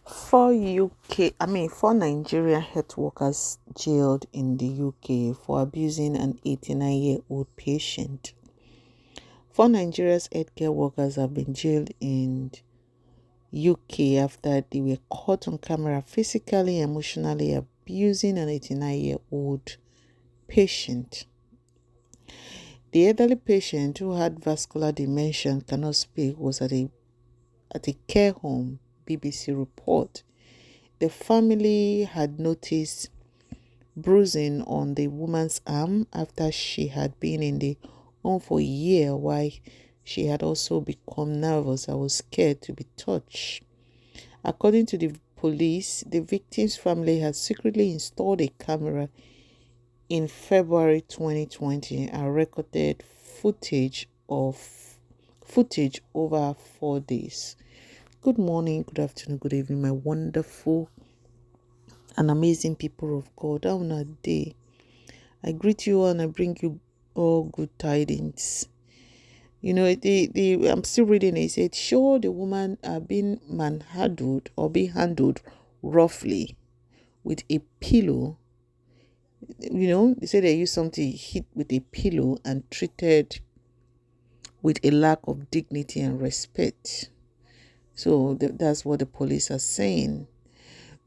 Four Nigerian health workers jailed in the UK for abusing an 89-year-old patient. Four Nigeria's healthcare workers have been jailed in UK after they were caught on camera physically and emotionally abusing an 89-year-old patient. The elderly patient, who had vascular dementia and cannot speak, was at a care home, BBC report. The family had noticed bruising on the woman's arm after she had been in the home for a year, while she had also become nervous and was scared to be touched. According to the police, the victim's family had secretly installed a camera in February 2020 and recorded footage over 4 days. Good morning, good afternoon, good evening, my wonderful and amazing people of God. On a day, I greet you all and I bring you all good tidings. I'm still reading it. It said, sure, the woman being manhandled or being handled roughly with a pillow. They say they use something hit with a pillow and treated with a lack of dignity and respect. So that's what the police are saying.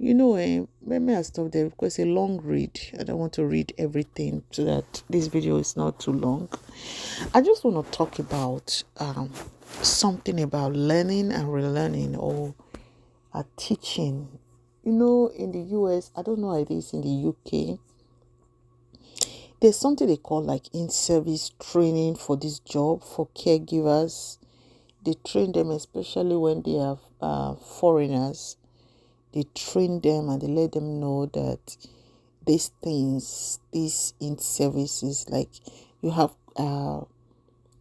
Let me stop there because it's a long read. I don't want to read everything so that this video is not too long. I just want to talk about something about learning and relearning or teaching. In the US, I don't know how it is in the UK. There's something they call like in-service training for this job for caregivers. They train them, especially when they have foreigners. They train them and they let them know that these in-services, like you have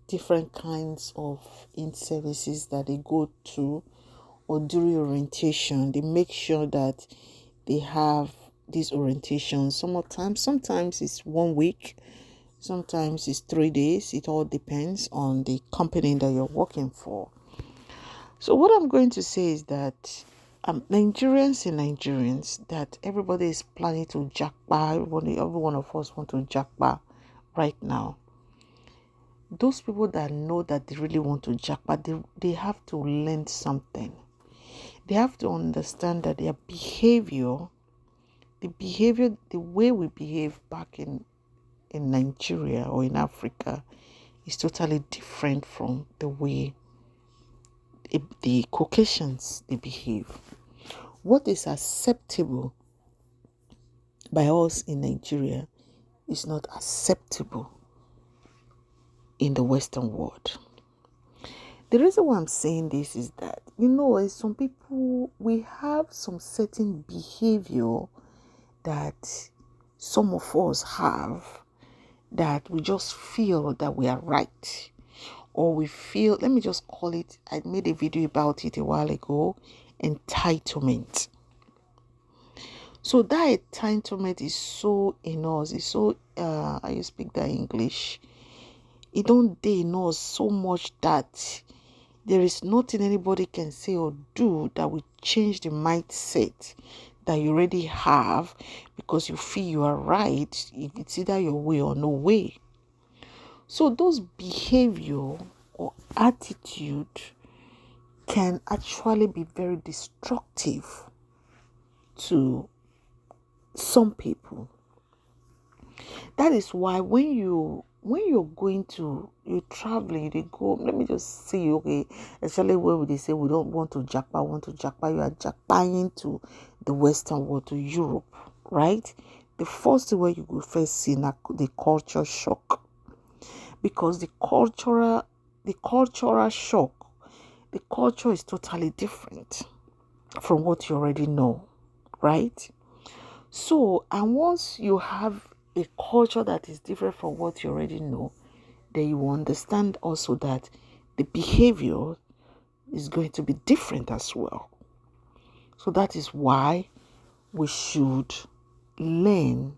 different kinds of in-services that they go to, or during orientation, they make sure that they have these orientations. Sometimes it's 1 week, sometimes it's 3 days. It all depends on the company that you're working for. So what I'm going to say is that Nigerians, that everybody is planning to jackpot. Every one of us want to jackpot right now. Those people that know that they really want to jackpot, they have to learn something. They have to understand that their behavior, the way we behave back in Nigeria or in Africa is totally different from the way the Caucasians they behave. What is acceptable by us in Nigeria is not acceptable in the Western world. The reason why I'm saying this is that, some people, we have some certain behavior that some of us have that we just feel that we are right. Or we feel, let me just call it, I made a video about it a while ago, entitlement. So that entitlement is so in us, it's so, I speak that English. It don't dey in us so much that there is nothing anybody can say or do that will change the mindset that you already have, because you feel you are right. It's either your way or no way. So those behavior or attitude can actually be very destructive to some people. That is why when you're traveling, they go, let me just say, okay, especially where they say we don't want to jackpot, you are jackpotting to the Western world, to Europe, right? The first thing where you go first see the culture shock, because the cultural shock, the culture is totally different from what you already know, right? So, and once you have a culture that is different from what you already know, then you understand also that the behavior is going to be different as well. So that is why we should learn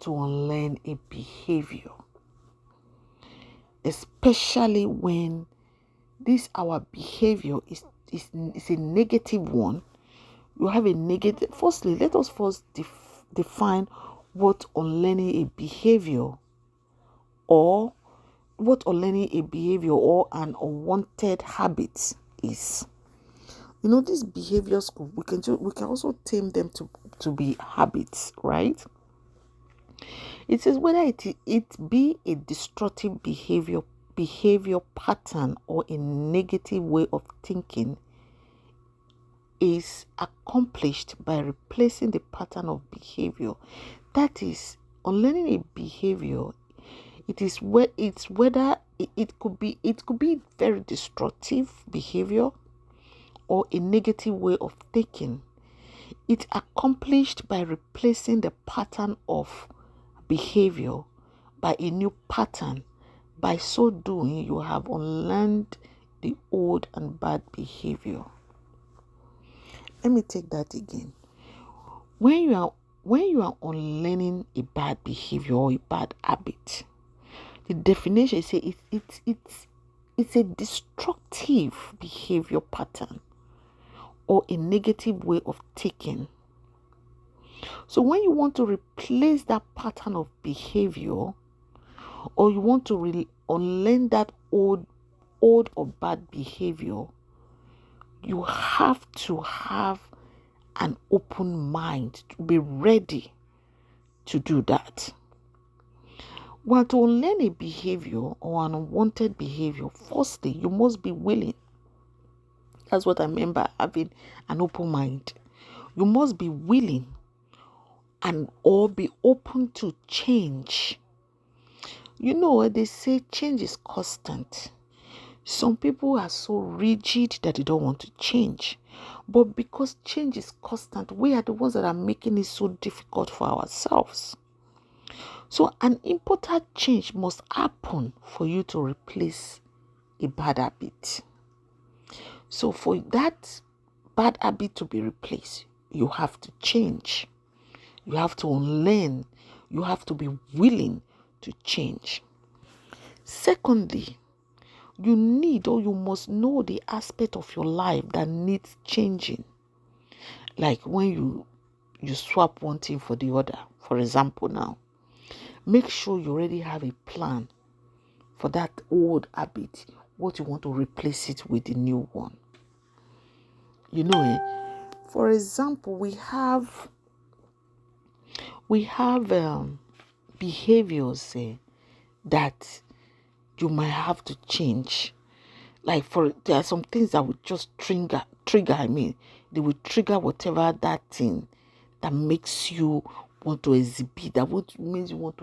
to unlearn a behavior, especially when this our behavior is a negative one. You have a negative. Firstly, let us first define what unlearning a behavior or an unwanted habit is. These behaviors we can also tame them to be habits, right? It says whether it be a destructive behavior pattern or a negative way of thinking is accomplished by replacing the pattern of behavior. That is, unlearning a behavior, it could be very destructive behavior or a negative way of thinking. It's accomplished by replacing the pattern of behavior by a new pattern. By so doing, you have unlearned the old and bad behavior. Let me take that again. When you are unlearning a bad behavior or a bad habit, the definition is it's a destructive behavior pattern or a negative way of thinking. So when you want to replace that pattern of behavior, or you want to unlearn that old or bad behavior, you have to have an open mind to be ready to do that. Well, to unlearn a behavior or an unwanted behavior, firstly, you must be willing. That's what I mean by having an open mind. You must be willing or be open to change. They say change is constant. Some people are so rigid that they don't want to change. But because change is constant, we are the ones that are making it so difficult for ourselves. So an important change must happen for you to replace a bad habit. So for that bad habit to be replaced, you have to change. You have to unlearn. You have to be willing to change. Secondly, you must know the aspect of your life that needs changing. Like when you swap one thing for the other. For example, now, make sure you already have a plan for that old habit, what you want to replace it with the new one. For example, we have behaviors that you might have to change. Like there are some things that would just trigger. They will trigger whatever that thing that makes you want to exhibit. That what means you want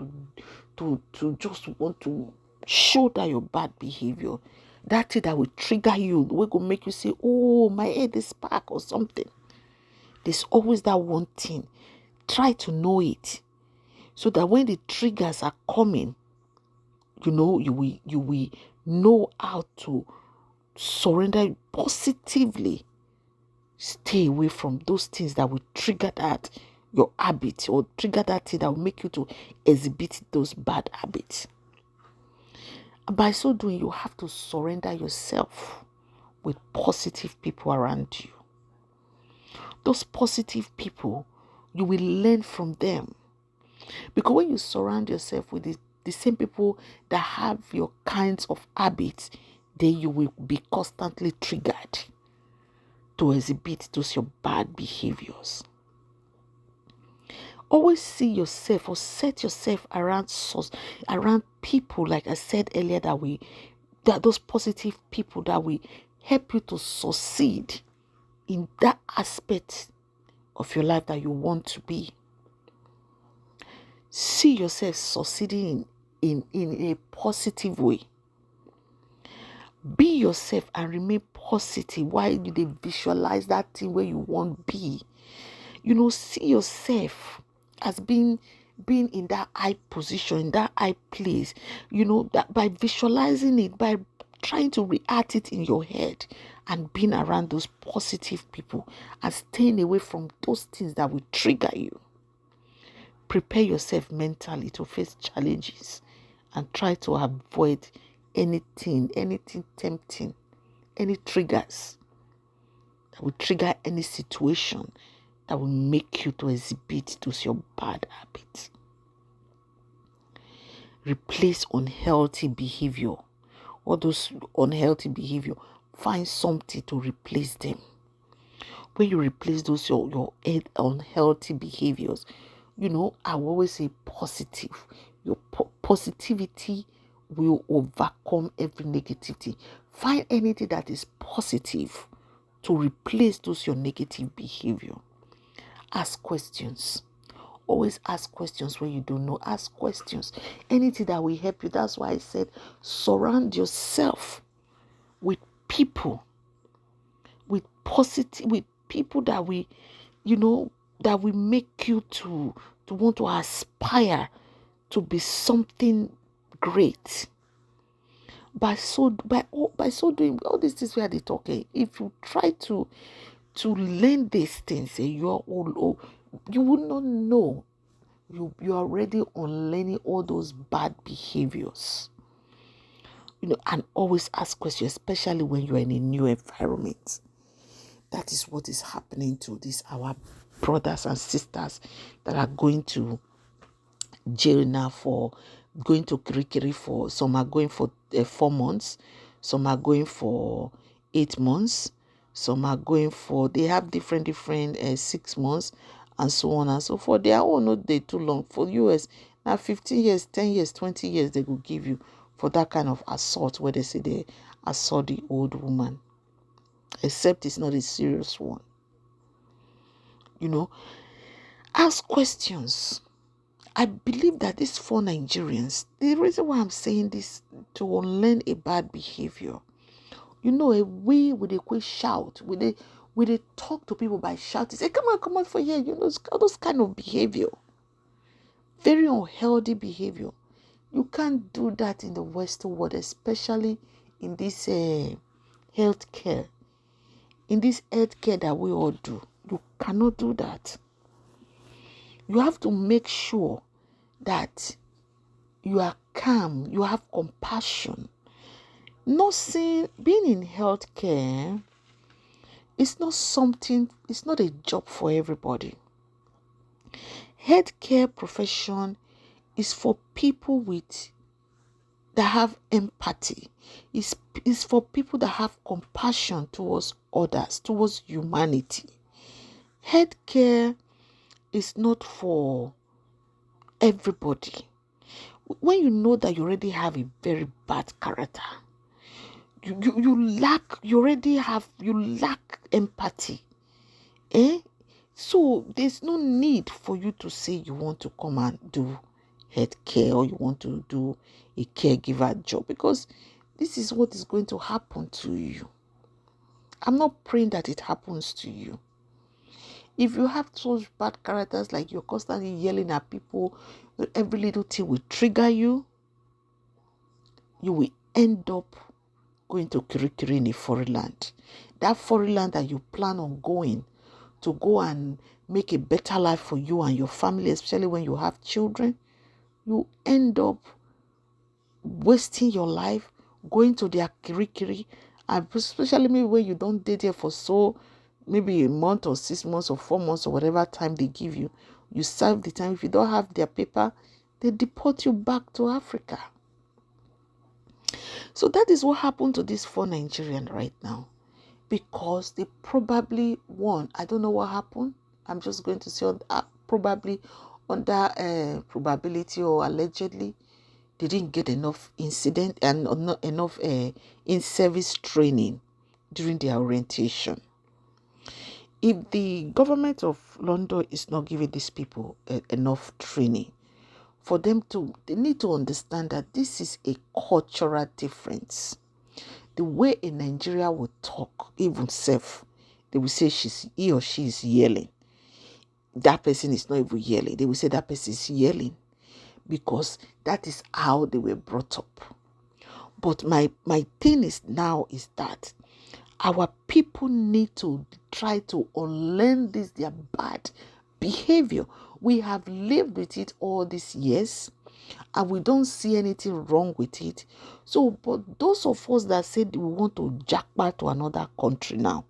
to just want to show that your bad behavior. That thing that will trigger you, will go make you say, "Oh, my head is spark" or something. There's always that one thing. Try to know it, so that when the triggers are coming, you will know how to surrender positively. Stay away from those things that will trigger that your habit or trigger that thing that will make you to exhibit those bad habits. By so doing, you have to surrender yourself with positive people around you. Those positive people, you will learn from them. Because when you surround yourself with the same people that have your kinds of habits, then you will be constantly triggered to exhibit those your bad behaviors. Always see yourself or set yourself around people, like I said earlier, that those positive people that will help you to succeed in that aspect of your life that you want to be. See yourself succeeding in a positive way. Be yourself and remain positive while you visualize that thing where you want to be. See yourself as being in that high position, in that high place, that by visualizing it, by trying to react it in your head and being around those positive people and staying away from those things that will trigger you. Prepare yourself mentally to face challenges and try to avoid anything tempting, any triggers will trigger any situation that will make you to exhibit those your bad habits. Replace unhealthy behavior. All those unhealthy behavior, find something to replace them. When you replace those your unhealthy behaviors, I will always say positive. Your positivity will overcome every negativity. Find anything that is positive to replace those your negative behavior. Ask questions. Always ask questions when you don't know. Ask questions. Anything that will help you. That's why I said surround yourself with people, with people that will, that will make you to want to aspire to be something great. By so doing, all these things where they talking, if you try to learn these things, you will not know. You are already unlearning all those bad behaviors. And always ask questions, especially when you are in a new environment. That is what is happening to our brothers and sisters that are going to jail now for going to kirikiri for. Some are going for 4 months, some are going for 8 months, some are going for, they have different 6 months, and so on and so forth. They are all not they too long. For US now, 15 years, 10 years, 20 years they will give you for that kind of assault, where they say they assault the old woman, except it's not a serious one. Ask questions. I believe that these 4 Nigerians, the reason why I'm saying this, to unlearn a bad behavior. We with a quick shout, with a talk to people by shouting, say, come on for here, those kind of behavior. Very unhealthy behavior. You can't do that in the Western world, especially in this healthcare. In this healthcare that we all do. You cannot do that. You have to make sure that you are calm, you have compassion. Not saying being in healthcare is not a job for everybody. Healthcare profession is for people that have empathy. It's for people that have compassion towards others, towards humanity. Healthcare is not for everybody. When you know that you already have a very bad character, you lack empathy, so there's no need for you to say you want to come and do healthcare, or you want to do a caregiver job, because this is what is going to happen to you. I'm not praying that it happens to you. If you have such bad characters, like you're constantly yelling at people, every little thing will trigger you, you will end up going to kirikiri in a foreign land. That foreign land that you plan on going to go and make a better life for you and your family, especially when you have children, you end up wasting your life going to their kirikiri, and especially maybe when you don't date there for maybe a month or 6 months or 4 months or whatever time they give you. You serve the time. If you don't have their paper, they deport you back to Africa. So that is what happened to these 4 Nigerians right now, because they probably won. I don't know what happened. I'm just going to say probably under probability or allegedly, they didn't get enough incident and not enough in-service training during their orientation. If the government of London is not giving these people enough training, for them they need to understand that this is a cultural difference. The way a Nigerian will talk, even self, they will say he or she is yelling. That person is not even yelling. They will say that person is yelling, because that is how they were brought up. But my thing is that our people need to try to unlearn their bad behavior. We have lived with it all these years, and we don't see anything wrong with it. So, but those of us that said we want to jackpot to another country now,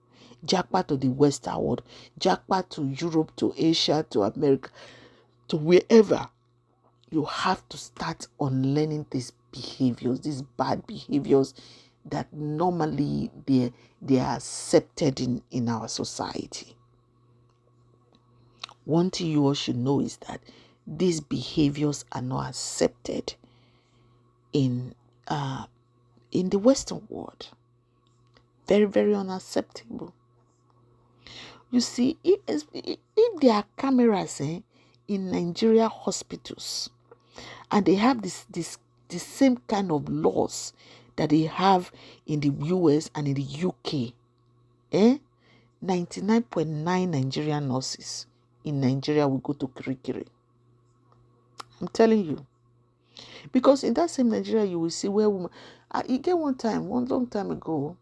Jackpot to the Western world, jackpot to Europe, to Asia, to America, to wherever. You have to start on learning these behaviors, these bad behaviors that normally they are accepted in our society. One thing you all should know is that these behaviors are not accepted in the Western world. Very, very unacceptable. You see, if there are cameras in Nigeria hospitals, and they have the same kind of laws that they have in the US and in the UK, 99.9 Nigerian nurses in Nigeria will go to kirikiri. I'm telling you. Because in that same Nigeria, you will see where women... You get one long time ago,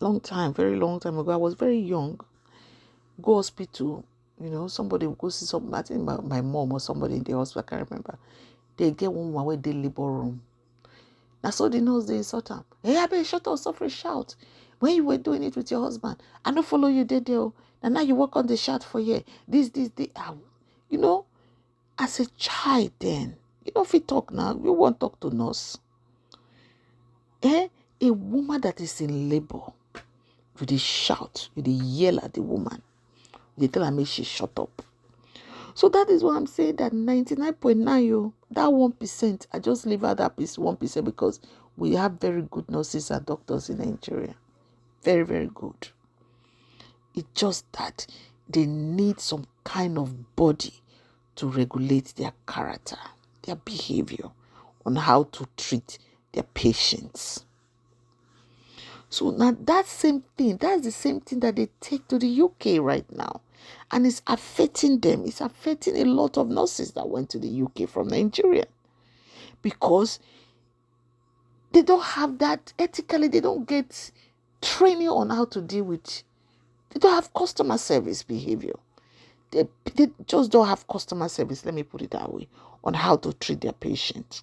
very long time ago, I was very young, go hospital, somebody will go see something. I think my mom or somebody in the hospital, I can't remember. They get one woman where they labor room. Now, so the nurse, they insult her. Hey, I better shut up, suffer, shout. When you were doing it with your husband, I don't follow you there. And now you work on the shout for you. This. As a child then, if you talk now, you won't talk to nurse. A woman that is in labor, you dey shout, you dey yell at the woman. You tell her, make she shut up. So that is why I'm saying that 99.9, that 1%, I just leave out that piece 1% because we have very good nurses and doctors in Nigeria. Very, very good. It's just that they need some kind of body to regulate their character, their behavior, on how to treat their patients. So now that's the same thing that they take to the UK right now. And it's affecting them. It's affecting a lot of nurses that went to the UK from Nigeria. Because they don't have that, ethically, they don't get training on how to deal with, they don't have customer service behavior. They just don't have customer service, let me put it that way, on how to treat their patients.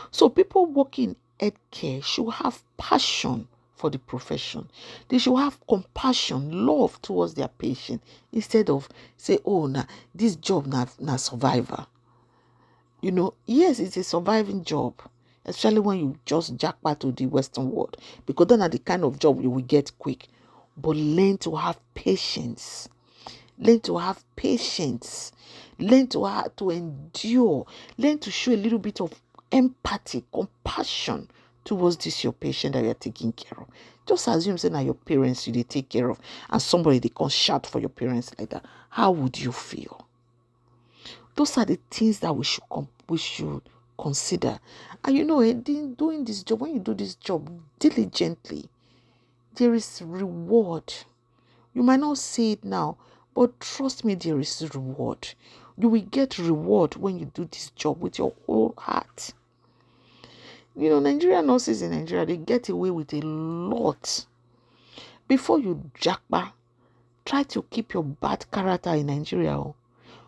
So people working in healthcare should have passion for the profession. They should have compassion, love towards their patient, instead of say, oh, nah, this job na survivor. Yes, it's a surviving job, especially when you just jackpot to the Western world, because then are the kind of job you will get quick. But learn to have patience. Learn to have patience. Learn to endure. Learn to show a little bit of empathy, compassion towards this your patient that you're taking care of. Just assume say now your parents you they take care of, and somebody they can shout for your parents like that. How would you feel? Those are the things that we should consider. And doing this job, when you do this job diligently, there is reward. You might not see it now, but trust me, there is reward. You will get reward when you do this job with your whole heart. Nigerian nurses in Nigeria, they get away with a lot. Before you jackpot, try to keep your bad character in Nigeria.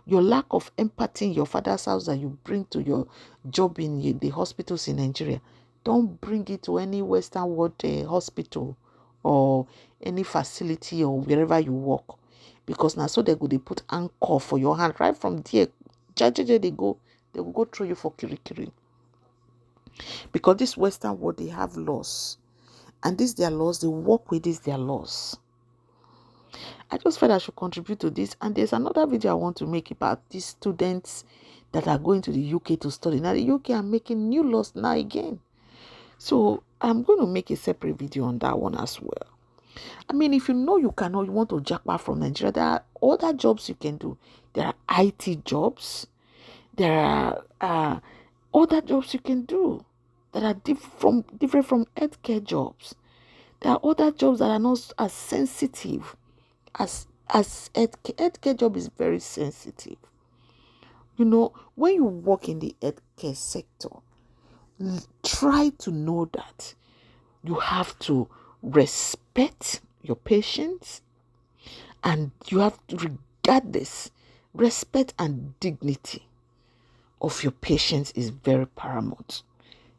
Your lack of empathy in your father's house that you bring to your job in the hospitals in Nigeria, don't bring it to any Western world hospital or any facility or wherever you work. Because now so they put anchor for your hand right from there. They will go through you for kirikiri. Because this Western world, they have laws. And these their laws, they work with these their laws. I just felt I should contribute to this. And there's another video I want to make about these students that are going to the UK to study. Now the UK are making new laws now again. So I'm going to make a separate video on that one as well. I mean, if you want to jackpot from Nigeria, there are other jobs you can do. There are IT jobs. There are other jobs you can do that are different from healthcare jobs. There are other jobs that are not as sensitive as healthcare. Healthcare job is very sensitive. When you work in the healthcare sector, try to know that you have to respect your patients, and you have to regard this. Respect and dignity of your patients is very paramount.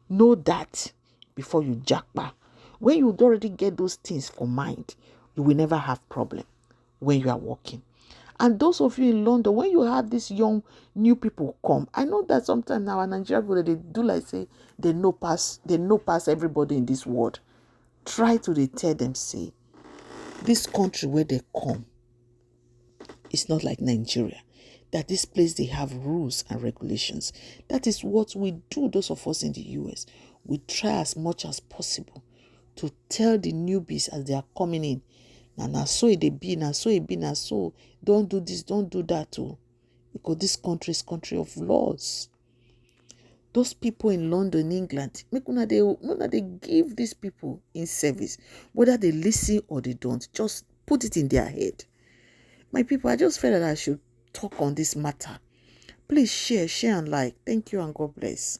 Know that before you jackpot. When you already get those things for mind, you will never have problem when you are working. And those of you in London, when you have these young new people come, I know that sometimes our Nigerian people, they do like say they know pass everybody in this world. Try to tell them, say, this country where they come, it's not like Nigeria. That this place, they have rules and regulations. That is what we do, those of us in the US. We try as much as possible to tell the newbies as they are coming in, na so it be, na so it be, na so, don't do this, don't do that too. Because this country is country of laws. Those people in London, England, make una they give these people in service, whether they listen or they don't, just put it in their head. My people, I just felt that I should talk on this matter. Please share and like. Thank you and God bless.